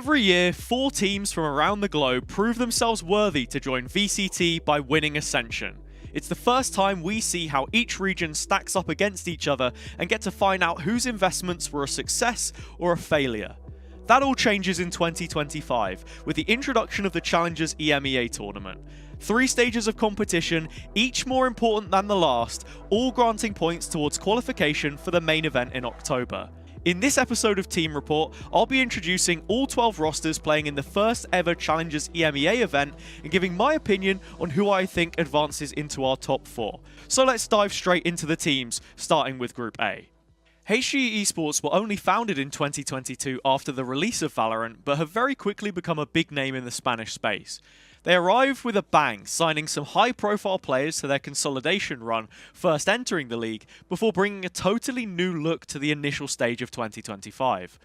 Every year, 4 teams from around the globe prove themselves worthy to join VCT by winning Ascension. It's the first time we see how each region stacks up against each other and get to find out whose investments were a success or a failure. That all changes in 2025 with the introduction of the Challengers EMEA tournament. 3 stages of competition, each more important than the last, all granting points towards qualification for the main event in October. In this episode of Team Report, I'll be introducing all 12 rosters playing in the first ever Challengers EMEA event and giving my opinion on who I think advances into our top 4. So let's dive straight into the teams, starting with Group A. HazzaJC Esports were only founded in 2022 after the release of VALORANT, but have very quickly become a big name in the Spanish space. They arrived with a bang, signing some high-profile players to their consolidation run, first entering the league, before bringing a totally new look to the initial stage of 2025.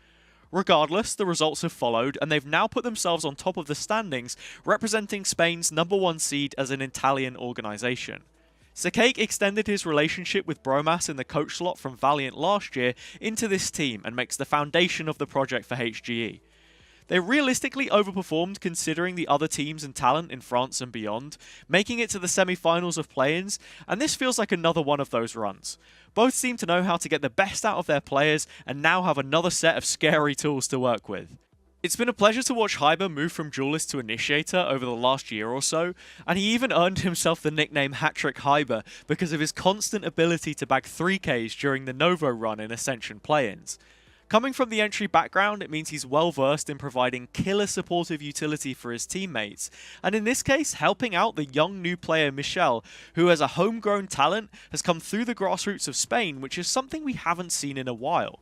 Regardless, the results have followed, and they've now put themselves on top of the standings, representing Spain's #1 seed as an Italian organisation. Szach extended his relationship with Bromas in the coach slot from Valiant last year into this team and makes the foundation of the project for HGE. They realistically overperformed considering the other teams and talent in France and beyond, making it to the semi-finals of play-ins, and this feels like another one of those runs. Both seem to know how to get the best out of their players and now have another set of scary tools to work with. It's been a pleasure to watch Hyber move from duelist to initiator over the last year or so, and he even earned himself the nickname Hat-Trick Hyber because of his constant ability to bag 3Ks during the Novo run in Ascension play-ins. Coming from the entry background, it means he's well versed in providing killer supportive utility for his teammates, and in this case, helping out the young new player Michel, who as a homegrown talent has come through the grassroots of Spain, which is something we haven't seen in a while.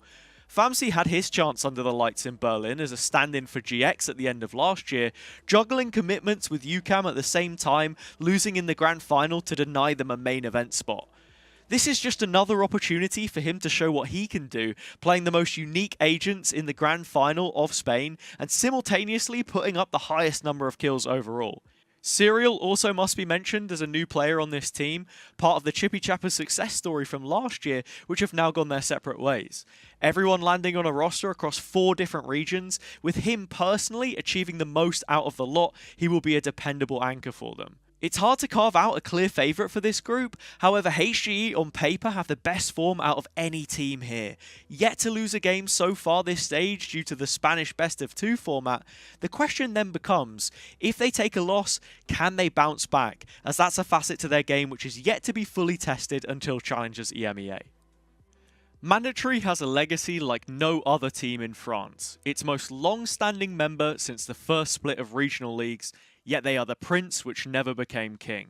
Famsi had his chance under the lights in Berlin as a stand-in for GX at the end of last year, juggling commitments with UCAM at the same time, losing in the grand final to deny them a main event spot. This is just another opportunity for him to show what he can do, playing the most unique agents in the grand final of Spain and simultaneously putting up the highest number of kills overall. Serial also must be mentioned as a new player on this team, part of the Chippy Chapper success story from last year, which have now gone their separate ways. Everyone landing on a roster across 4 different regions, with him personally achieving the most out of the lot, he will be a dependable anchor for them. It's hard to carve out a clear favourite for this group, however HGE on paper have the best form out of any team here. Yet to lose a game so far this stage due to the Spanish best of 2 format, the question then becomes, if they take a loss, can they bounce back? As that's a facet to their game which is yet to be fully tested until Challengers EMEA. Mandatory has a legacy like no other team in France, its most long-standing member since the first split of regional leagues, yet they are the prince which never became king.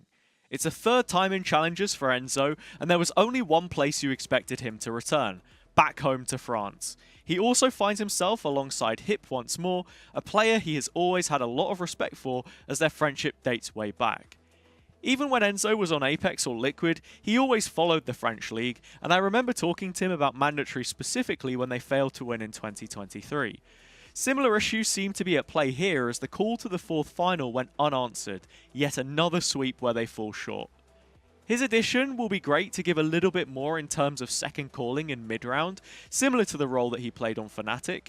It's a 3rd time in Challengers for Enzo, and there was only one place you expected him to return, back home to France. He also finds himself alongside Hip once more, a player he has always had a lot of respect for as their friendship dates way back. Even when Enzo was on Apex or Liquid, he always followed the French league, and I remember talking to him about Mandatory specifically when they failed to win in 2023. Similar issues seem to be at play here as the call to the 4th final went unanswered, yet another sweep where they fall short. His addition will be great to give a little bit more in terms of second calling in mid-round, similar to the role that he played on Fnatic,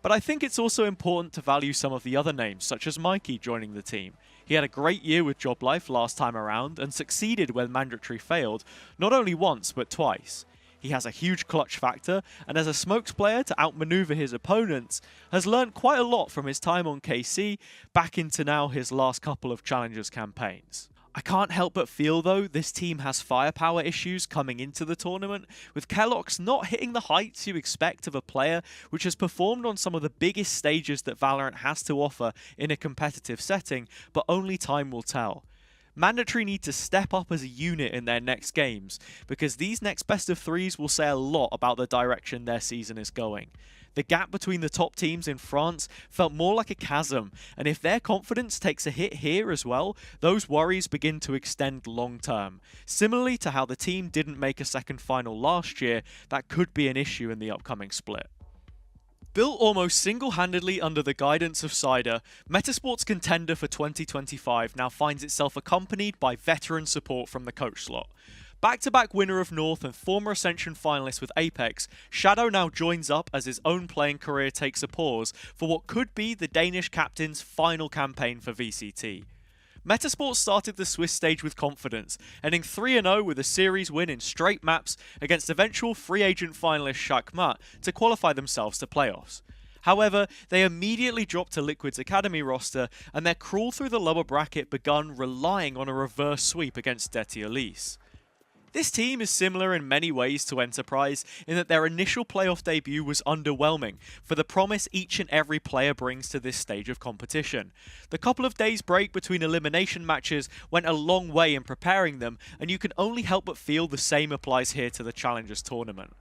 but I think it's also important to value some of the other names, such as Mikey joining the team. He had a great year with Joblife last time around and succeeded when Mandatory failed, not only once but twice. He has a huge clutch factor, and as a smokes player to outmaneuver his opponents, has learned quite a lot from his time on KC back into now his last couple of Challengers campaigns. I can't help but feel though this team has firepower issues coming into the tournament, with keloqz not hitting the heights you expect of a player which has performed on some of the biggest stages that VALORANT has to offer in a competitive setting, but only time will tell. Mandatory need to step up as a unit in their next games, because these next best of 3s will say a lot about the direction their season is going. The gap between the top teams in France felt more like a chasm, and if their confidence takes a hit here as well, those worries begin to extend long term. Similarly to how the team didn't make a second final last year, that could be an issue in the upcoming split. Built almost single-handedly under the guidance of Cider, Metizport's contender for 2025 now finds itself accompanied by veteran support from the coach slot. Back-to-back winner of North and former Ascension finalist with Apex, Shadow now joins up as his own playing career takes a pause for what could be the Danish captain's final campaign for VCT. Metizport started the Swiss stage with confidence, ending 3-0 with a series win in straight maps against eventual free agent finalist Szach to qualify themselves to playoffs. However, they immediately dropped to Liquid's Academy roster, and their crawl through the lower bracket begun relying on a reverse sweep against DNSTY. This team is similar in many ways to Enterprise in that their initial playoff debut was underwhelming for the promise each and every player brings to this stage of competition. The couple of days break between elimination matches went a long way in preparing them, and you can only help but feel the same applies here to the Challengers tournament.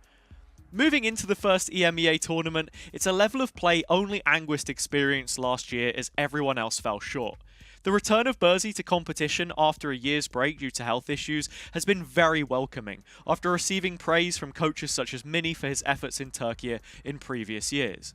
Moving into the first EMEA tournament, it's a level of play only Anguist experienced last year as everyone else fell short. The return of Burzy to competition after a year's break due to health issues has been very welcoming, after receiving praise from coaches such as Mini for his efforts in Turkey in previous years.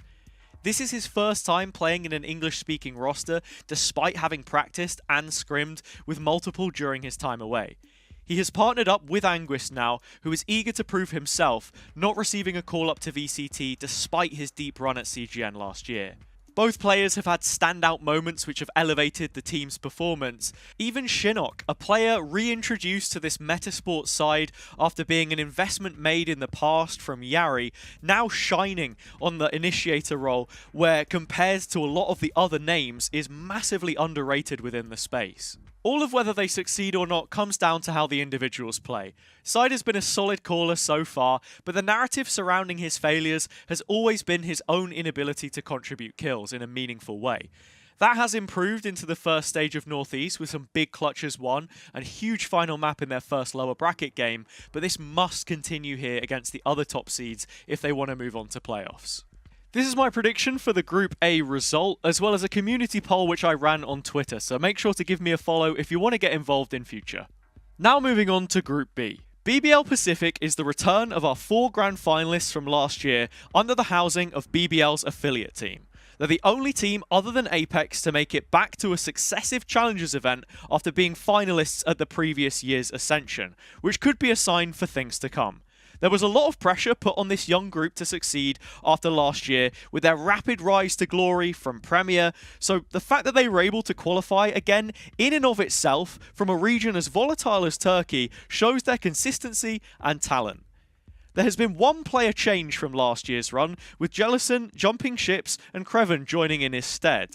This is his first time playing in an English-speaking roster, despite having practiced and scrimmed with multiple during his time away. He has partnered up with Anguist now, who is eager to prove himself, not receiving a call-up to VCT despite his deep run at CGN last year. Both players have had standout moments which have elevated the team's performance. Even Shinnok, a player reintroduced to this Metizport side after being an investment made in the past from Yari, now shining on the initiator role, where compared to a lot of the other names is massively underrated within the space. All of whether they succeed or not comes down to how the individuals play. Side has been a solid caller so far, but the narrative surrounding his failures has always been his own inability to contribute kills in a meaningful way. That has improved into the first stage of Northeast with some big clutches won and huge final map in their first lower bracket game, but this must continue here against the other top seeds if they want to move on to playoffs. This is my prediction for the Group A result, as well as a community poll which I ran on Twitter, so make sure to give me a follow if you want to get involved in future. Now moving on to Group B. BBL Pacific is the return of our 4 grand finalists from last year under the housing of BBL's affiliate team. They're the only team other than Apex to make it back to a successive Challengers event after being finalists at the previous year's Ascension, which could be a sign for things to come. There was a lot of pressure put on this young group to succeed after last year with their rapid rise to glory from Premier, so the fact that they were able to qualify again in and of itself from a region as volatile as Turkey shows their consistency and talent. There has been one player change from last year's run, with Jellison jumping ships and Creven joining in his stead.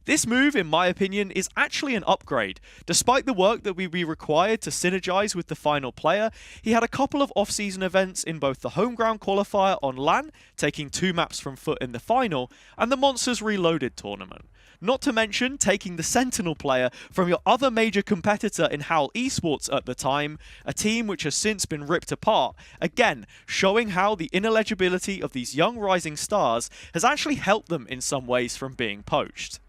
This move, in my opinion, is actually an upgrade. Despite the work that would be required to synergize with the final player, he had a couple of off-season events in both the home ground qualifier on LAN, taking 2 maps from FUT in the final, and the Monsters Reloaded tournament. Not to mention taking the Sentinel player from your other major competitor in HAL Esports at the time, a team which has since been ripped apart, again showing how the ineligibility of these young rising stars has actually helped them in some ways from being poached.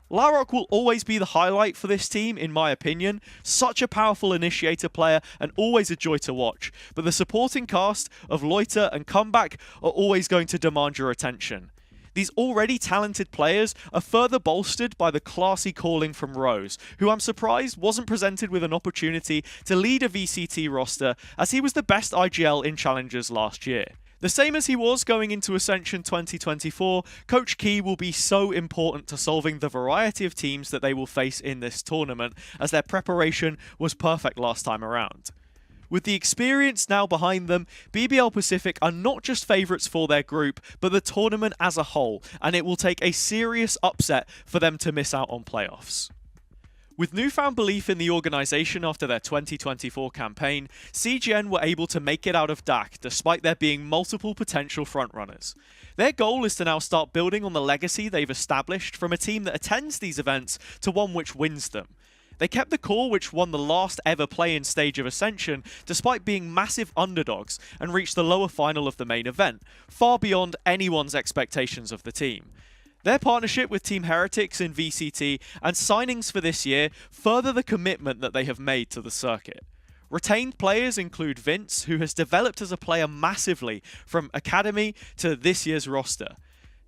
Larok will always be the highlight for this team, in my opinion. Such a powerful initiator player and always a joy to watch. But the supporting cast of Loiter and Comeback are always going to demand your attention. These already talented players are further bolstered by the classy calling from Rose, who I'm surprised wasn't presented with an opportunity to lead a VCT roster as he was the best IGL in Challengers last year. The same as he was going into Ascension 2024, Coach Key will be so important to solving the variety of teams that they will face in this tournament, as their preparation was perfect last time around. With the experience now behind them, BBL Pacific are not just favourites for their group, but the tournament as a whole, and it will take a serious upset for them to miss out on playoffs. With newfound belief in the organisation after their 2024 campaign, CGN were able to make it out of DAC despite there being multiple potential frontrunners. Their goal is to now start building on the legacy they've established from a team that attends these events to one which wins them. They kept the core which won the last ever play-in stage of Ascension despite being massive underdogs and reached the lower final of the main event, far beyond anyone's expectations of the team. Their partnership with Team Heretics in VCT and signings for this year further the commitment that they have made to the circuit. Retained players include Vince, who has developed as a player massively from Academy to this year's roster.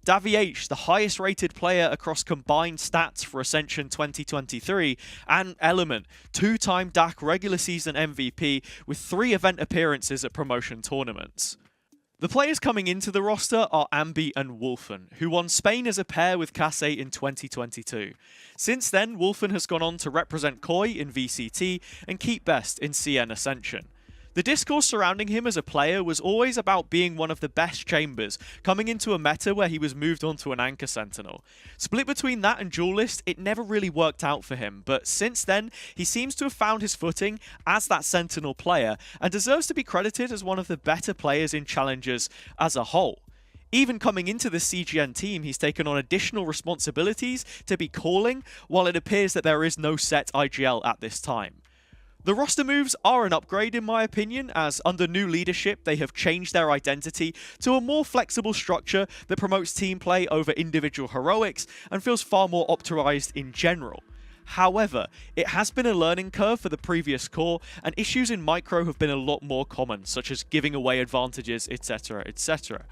DaviH, the highest rated player across combined stats for Ascension 2023, and Element, 2-time DAC regular season MVP with 3 event appearances at promotion tournaments. The players coming into the roster are Ambi and Wolfen, who won Spain as a pair with Kasse in 2022. Since then, Wolfen has gone on to represent Koi in VCT and keep best in CN Ascension. The discourse surrounding him as a player was always about being one of the best chambers, coming into a meta where he was moved on to an Anchor Sentinel. Split between that and Duelist, it never really worked out for him, but since then, he seems to have found his footing as that Sentinel player, and deserves to be credited as one of the better players in Challengers as a whole. Even coming into the CGN team, he's taken on additional responsibilities to be calling, while it appears that there is no set IGL at this time. The roster moves are an upgrade in my opinion, as under new leadership they have changed their identity to a more flexible structure that promotes team play over individual heroics and feels far more optimized in general. However, it has been a learning curve for the previous core, and issues in micro have been a lot more common, such as giving away advantages, etc, etc.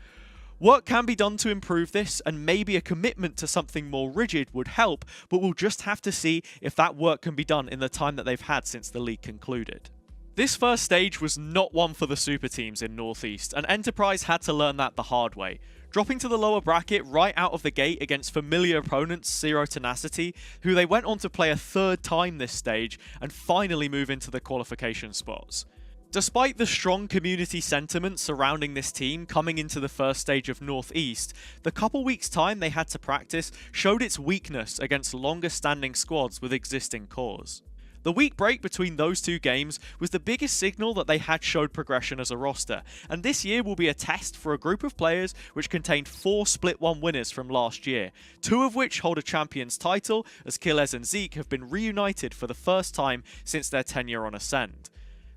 Work can be done to improve this, and maybe a commitment to something more rigid would help, but we'll just have to see if that work can be done in the time that they've had since the league concluded. This first stage was not one for the super teams in Northeast, and Enterprise had to learn that the hard way. Dropping to the lower bracket right out of the gate against familiar opponents Zero Tenacity, who they went on to play a 3rd time this stage, and finally move into the qualification spots. Despite the strong community sentiment surrounding this team coming into the first stage of Northeast, the couple weeks time they had to practice showed its weakness against longer standing squads with existing cores. The week break between those 2 games was the biggest signal that they had showed progression as a roster, and this year will be a test for a group of players which contained 4 Split 1 winners from last year, 2 of which hold a Champions title, as Killez and Zeke have been reunited for the first time since their tenure on Ascend.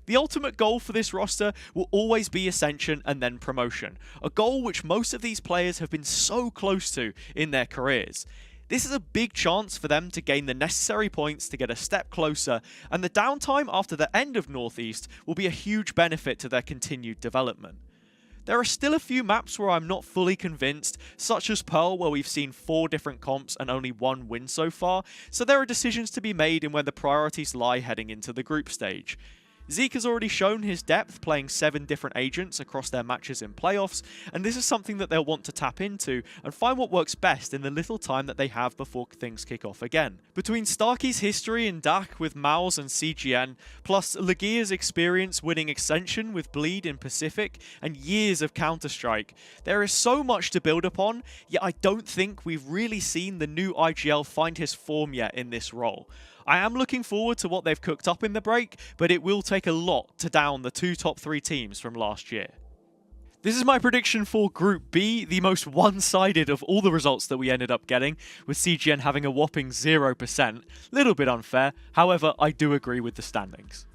The ultimate goal for this roster will always be Ascension and then promotion, a goal which most of these players have been so close to in their careers. This is a big chance for them to gain the necessary points to get a step closer, and the downtime after the end of Northeast will be a huge benefit to their continued development. There are still a few maps where I'm not fully convinced, such as Pearl, where we've seen 4 different comps and only 1 win so far, so there are decisions to be made in where the priorities lie heading into the group stage. Zeke has already shown his depth playing 7 different agents across their matches in playoffs, and this is something that they'll want to tap into and find what works best in the little time that they have before things kick off again. Between Starkey's history in DAC with Maus and CGN, plus Legia's experience winning Ascension with Bleed in Pacific, and years of Counter-Strike, there is so much to build upon, yet I don't think we've really seen the new IGL find his form yet in this role. I am looking forward to what they've cooked up in the break, but it will take a lot to down the 2 top 3 teams from last year. This is my prediction for Group B, the most one-sided of all the results that we ended up getting, with CGN having a whopping 0%. Little bit unfair, however, I do agree with the standings.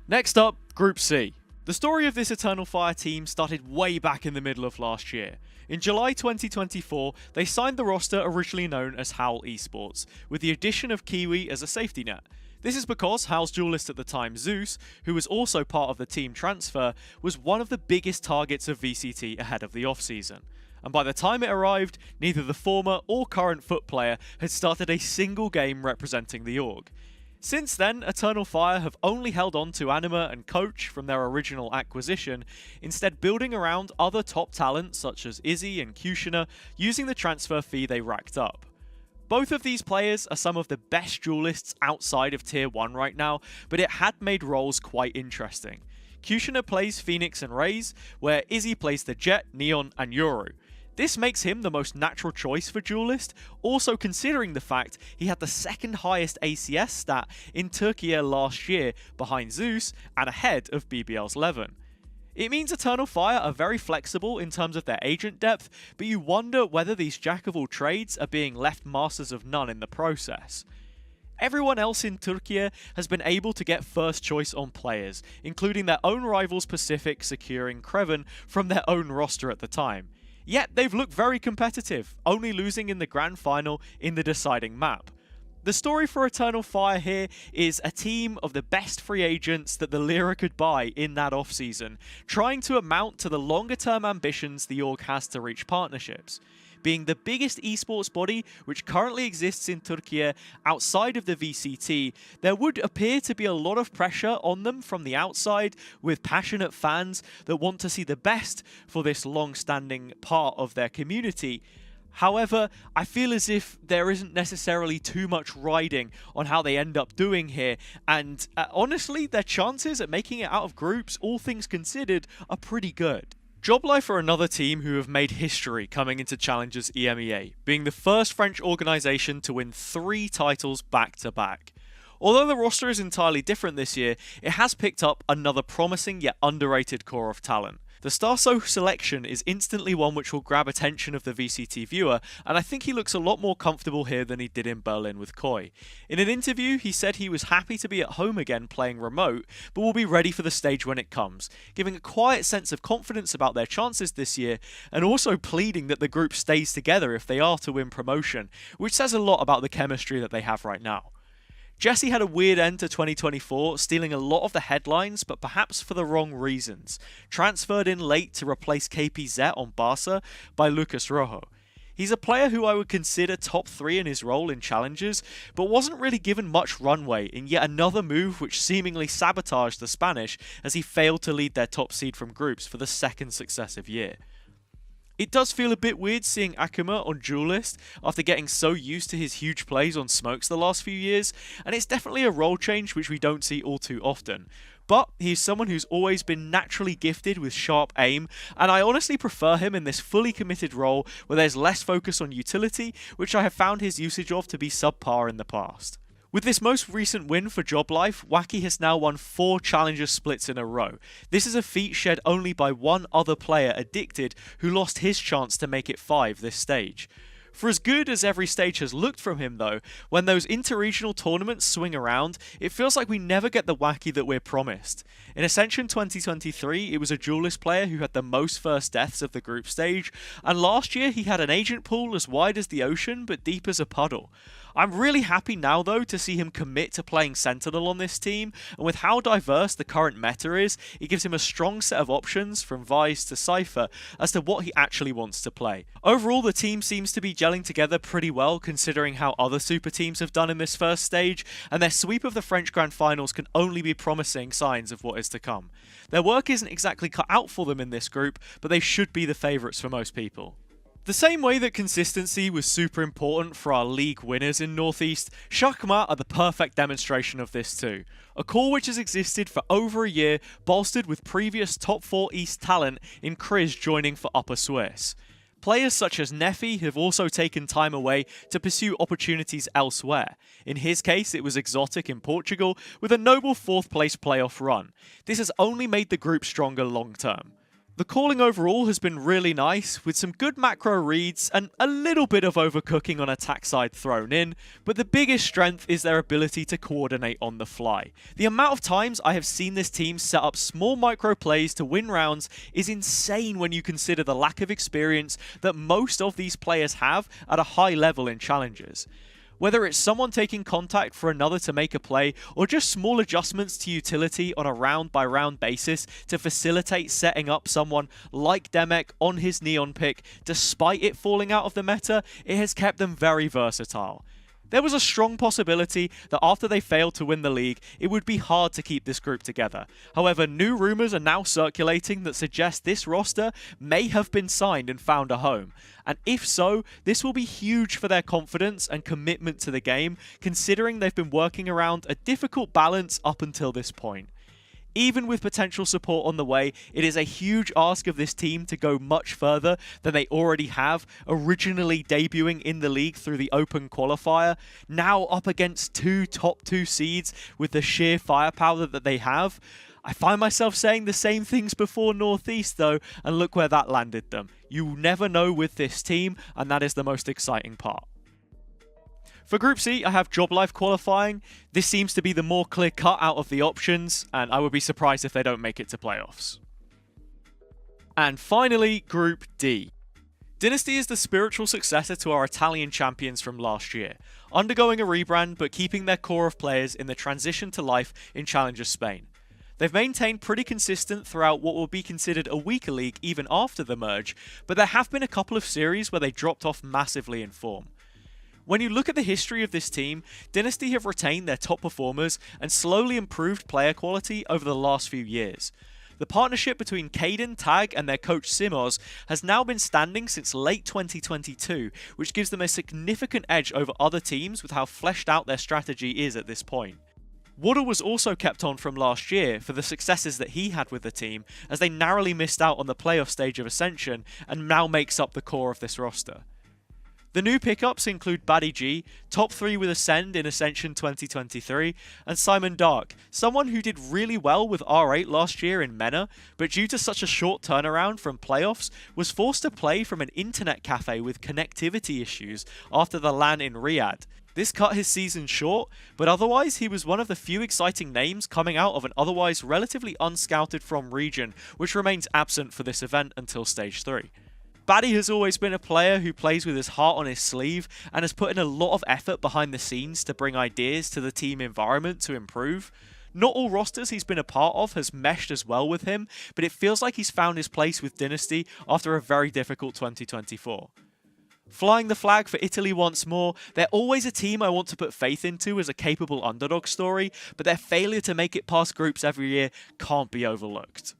Next up, Group C. The story of this Eternal Fire team started way back in the middle of last year. In July 2024, they signed the roster originally known as HAL Esports, with the addition of Kiwi as a safety net. This is because HAL's duelist at the time, Zeus, who was also part of the team transfer, was one of the biggest targets of VCT ahead of the off-season. And by the time it arrived, neither the former or current FUT player had started a single game representing the org. Since then, Eternal Fire have only held on to Anima and Coach from their original acquisition, instead building around other top talents such as Izzy and Kushina, using the transfer fee they racked up. Both of these players are some of the best duelists outside of Tier 1 right now, but it had made roles quite interesting. Kushina plays Phoenix and Raze, where Izzy plays the Jet, Neon and Yoru. This makes him the most natural choice for duelist, also considering the fact he had the 2nd highest ACS stat in Turkey last year behind Zeus and ahead of BBL's Levin. It means Eternal Fire are very flexible in terms of their agent depth, but you wonder whether these jack of all trades are being left masters of none in the process. Everyone else in Turkey has been able to get first choice on players, including their own rivals PCIFIC securing Kreven from their own roster at the time. Yet they've looked very competitive, only losing in the grand final in the deciding map. The story for Eternal Fire here is a team of the best free agents that the Lyra could buy in that off-season, trying to amount to the longer-term ambitions the org has to reach partnerships. being the biggest esports body which currently exists in Turkey outside of the VCT, there would appear to be a lot of pressure on them from the outside, with passionate fans that want to see the best for this long-standing part of their community. However, I feel as if there isn't necessarily too much riding on how they end up doing here, and honestly, their chances at making it out of groups, all things considered, are pretty good. Joblife are another team who have made history coming into Challengers EMEA, being the first French organisation to win 3 titles back-to-back. Although the roster is entirely different this year, it has picked up another promising yet underrated core of talent. The Starso selection is instantly one which will grab attention of the VCT viewer, and I think he looks a lot more comfortable here than he did in Berlin with Koi. In an interview, he said he was happy to be at home again playing remote, but will be ready for the stage when it comes, giving a quiet sense of confidence about their chances this year, and also pleading that the group stays together if they are to win promotion, which says a lot about the chemistry that they have right now. Jesse had a weird end to 2024, stealing a lot of the headlines, but perhaps for the wrong reasons. Transferred in late to replace KPZ on Barca by Lucas Rojo. He's a player who I would consider top 3 in his role in Challengers, but wasn't really given much runway in yet another move which seemingly sabotaged the Spanish as he failed to lead their top seed from groups for the 2nd successive year. It does feel a bit weird seeing Akuma on dual list after getting so used to his huge plays on smokes the last few years, and it's definitely a role change which we don't see all too often. But he's someone who's always been naturally gifted with sharp aim, and I honestly prefer him in this fully committed role where there's less focus on utility, which I have found his usage of to be subpar in the past. With this most recent win for Joblife, Wacky has now won 4 Challenger splits in a row. This is a feat shared only by one other player, Addicted, who lost his chance to make it 5 this stage. For as good as every stage has looked from him though, when those interregional tournaments swing around, it feels like we never get the Wacky that we're promised. In Ascension 2023, it was a duelist player who had the most first deaths of the group stage, and last year he had an agent pool as wide as the ocean but deep as a puddle. I'm really happy now though to see him commit to playing Sentinel on this team, and with how diverse the current meta is, it gives him a strong set of options from Vice to Cypher as to what he actually wants to play. Overall, the team seems to be gelling together pretty well considering how other super teams have done in this first stage, and their sweep of the French Grand Finals can only be promising signs of what is to come. Their work isn't exactly cut out for them in this group, but they should be the favourites for most people. The same way that consistency was super important for our league winners in Northeast, Szach are the perfect demonstration of this too. A core which has existed for over a year, bolstered with previous top 4 East talent in Kriz joining for Upper Swiss. Players such as Nefi have also taken time away to pursue opportunities elsewhere. In his case, it was Exotic in Portugal with a noble 4th place playoff run. This has only made the group stronger long term. The calling overall has been really nice, with some good macro reads and a little bit of overcooking on attack side thrown in, but the biggest strength is their ability to coordinate on the fly. The amount of times I have seen this team set up small micro plays to win rounds is insane when you consider the lack of experience that most of these players have at a high level in Challengers. Whether it's someone taking contact for another to make a play, or just small adjustments to utility on a round-by-round basis to facilitate setting up someone like Demek on his Neon pick, despite it falling out of the meta, it has kept them very versatile. There was a strong possibility that after they failed to win the league, it would be hard to keep this group together. However, new rumours are now circulating that suggest this roster may have been signed and found a home. And if so, this will be huge for their confidence and commitment to the game, considering they've been working around a difficult balance up until this point. Even with potential support on the way, it is a huge ask of this team to go much further than they already have, originally debuting in the league through the Open Qualifier, now up against 2 top 2 seeds with the sheer firepower that they have. I find myself saying the same things before Northeast though, and look where that landed them. You never know with this team, and that is the most exciting part. For Group C, I have Joblife qualifying. This seems to be the more clear cut out of the options, and I would be surprised if they don't make it to playoffs. And finally, Group D. DNSTY is the spiritual successor to our Italian champions from last year, undergoing a rebrand but keeping their core of players in the transition to life in Challengers Spain. They've maintained pretty consistent throughout what will be considered a weaker league even after the merge, but there have been a couple of series where they dropped off massively in form. When you look at the history of this team, DNSTY have retained their top performers and slowly improved player quality over the last few years. The partnership between Caden, Tag and their coach Simoz has now been standing since late 2022, which gives them a significant edge over other teams with how fleshed out their strategy is at this point. Waddle was also kept on from last year for the successes that he had with the team, as they narrowly missed out on the playoff stage of Ascension and now makes up the core of this roster. The new pickups include Baddy G, top 3 with Ascend in Ascension 2023, and Simon Dark, someone who did really well with R8 last year in MENA, but due to such a short turnaround from playoffs, was forced to play from an internet cafe with connectivity issues after the LAN in Riyadh. This cut his season short, but otherwise he was one of the few exciting names coming out of an otherwise relatively unscouted from region, which remains absent for this event until Stage 3. Baddy has always been a player who plays with his heart on his sleeve and has put in a lot of effort behind the scenes to bring ideas to the team environment to improve. Not all rosters he's been a part of has meshed as well with him, but it feels like he's found his place with DNSTY after a very difficult 2024. Flying the flag for Italy once more, they're always a team I want to put faith into as a capable underdog story, but their failure to make it past groups every year can't be overlooked.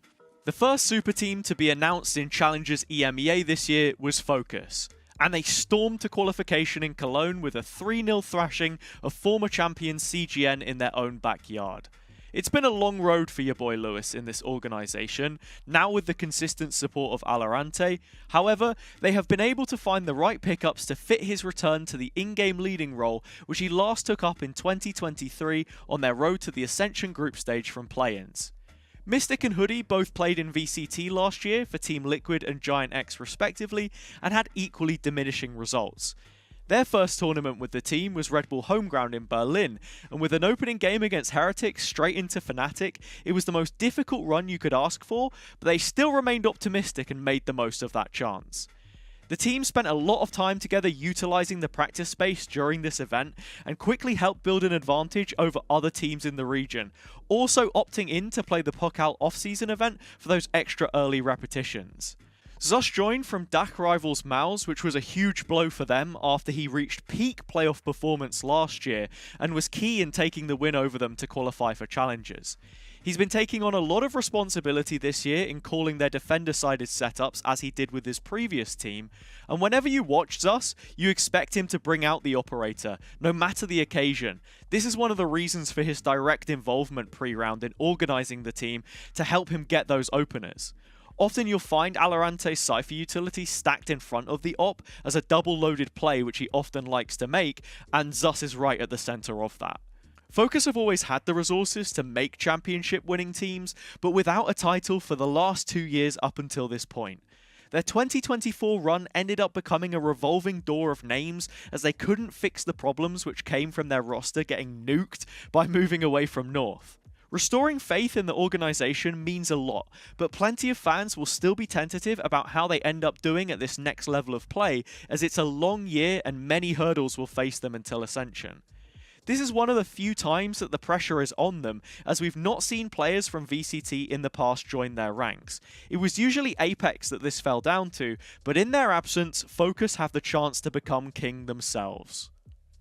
The first super team to be announced in Challengers EMEA this year was FOKUS, and they stormed to qualification in Cologne with a 3-0 thrashing of former champion CGN in their own backyard. It's been a long road for your boy Lewis in this organisation, now with the consistent support of VALORANT. However, they have been able to find the right pickups to fit his return to the in-game leading role, which he last took up in 2023 on their road to the Ascension group stage from play-ins. Mystic and Hoodie both played in VCT last year for Team Liquid and Giant X respectively, and had equally diminishing results. Their first tournament with the team was Red Bull Homeground in Berlin, and with an opening game against Heretics straight into Fnatic, it was the most difficult run you could ask for, but they still remained optimistic and made the most of that chance. The team spent a lot of time together utilising the practice space during this event, and quickly helped build an advantage over other teams in the region, also opting in to play the Pokal off-season event for those extra early repetitions. Szach joined from DAC rivals MOUZ, which was a huge blow for them after he reached peak playoff performance last year and was key in taking the win over them to qualify for Challengers. He's been taking on a lot of responsibility this year in calling their defender-sided setups as he did with his previous team, and whenever you watch Szach, you expect him to bring out the operator, no matter the occasion. This is one of the reasons for his direct involvement pre-round in organising the team to help him get those openers. Often you'll find VALORANT's Cypher utility stacked in front of the op as a double-loaded play which he often likes to make, and Szach is right at the centre of that. FOKUS have always had the resources to make championship winning teams, but without a title for the last 2 years up until this point. Their 2024 run ended up becoming a revolving door of names as they couldn't fix the problems which came from their roster getting nuked by moving away from North. Restoring faith in the organisation means a lot, but plenty of fans will still be tentative about how they end up doing at this next level of play, as it's a long year and many hurdles will face them until Ascension. This is one of the few times that the pressure is on them, as we've not seen players from VCT in the past join their ranks. It was usually Apex that this fell down to, but in their absence, FOKUS have the chance to become king themselves.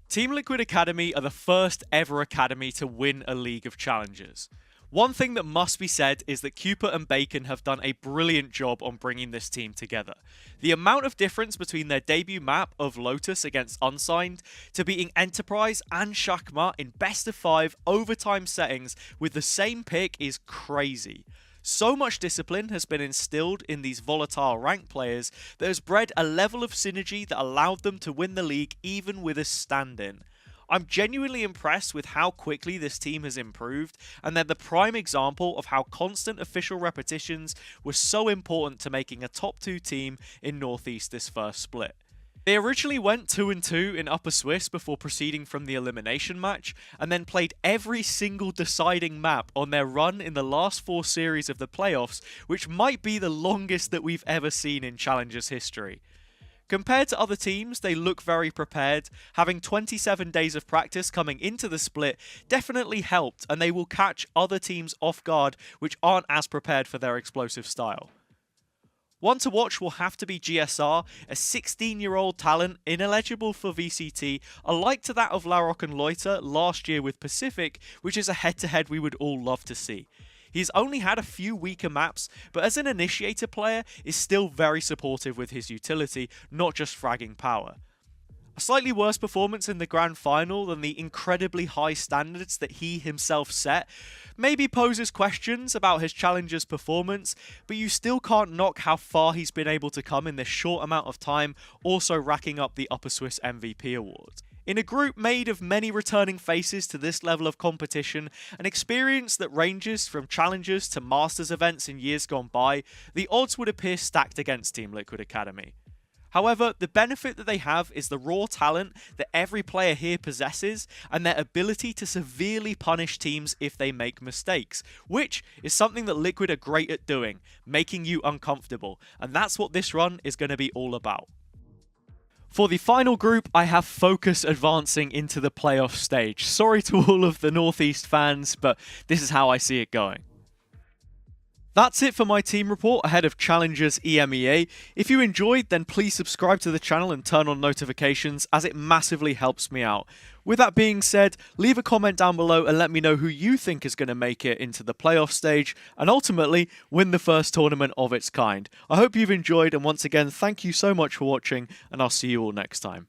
Team Liquid Academy are the first ever academy to win a League of Challengers. One thing that must be said is that Cooper and Bacon have done a brilliant job on bringing this team together. The amount of difference between their debut map of Lotus against Unsigned to beating Enterprise and Szach in best of 5 overtime settings with the same pick is crazy. So much discipline has been instilled in these volatile rank players that has bred a level of synergy that allowed them to win the league even with a stand-in. I'm genuinely impressed with how quickly this team has improved, and they're the prime example of how constant official repetitions were so important to making a top 2 team in Northeast this first split. They originally went 2-2 in Upper Swiss before proceeding from the elimination match, and then played every single deciding map on their run in the last 4 series of the playoffs, which might be the longest that we've ever seen in Challengers history. Compared to other teams, they look very prepared. Having 27 days of practice coming into the split definitely helped, and they will catch other teams off guard which aren't as prepared for their explosive style. One to watch will have to be GSR, a 16-year-old talent ineligible for VCT, alike to that of Larok and Loiter last year with PCIFIC, which is a head-to-head we would all love to see. He's only had a few weaker maps, but as an initiator player is still very supportive with his utility, not just fragging power. A slightly worse performance in the grand final than the incredibly high standards that he himself set maybe poses questions about his Challengers performance, but you still can't knock how far he's been able to come in this short amount of time, also racking up the Upper Swiss MVP award. In a group made of many returning faces to this level of competition, an experience that ranges from Challengers to Masters events in years gone by, the odds would appear stacked against Team Liquid Academy. However, the benefit that they have is the raw talent that every player here possesses and their ability to severely punish teams if they make mistakes, which is something that Liquid are great at doing, making you uncomfortable, and that's what this run is going to be all about. For the final group, I have FOKUS advancing into the playoff stage. Sorry to all of the Northeast fans, but this is how I see it going. That's it for my team report ahead of Challengers EMEA. If you enjoyed, then please subscribe to the channel and turn on notifications, as it massively helps me out. With that being said, leave a comment down below and let me know who you think is going to make it into the playoff stage and ultimately win the first tournament of its kind. I hope you've enjoyed, and once again, thank you so much for watching, and I'll see you all next time.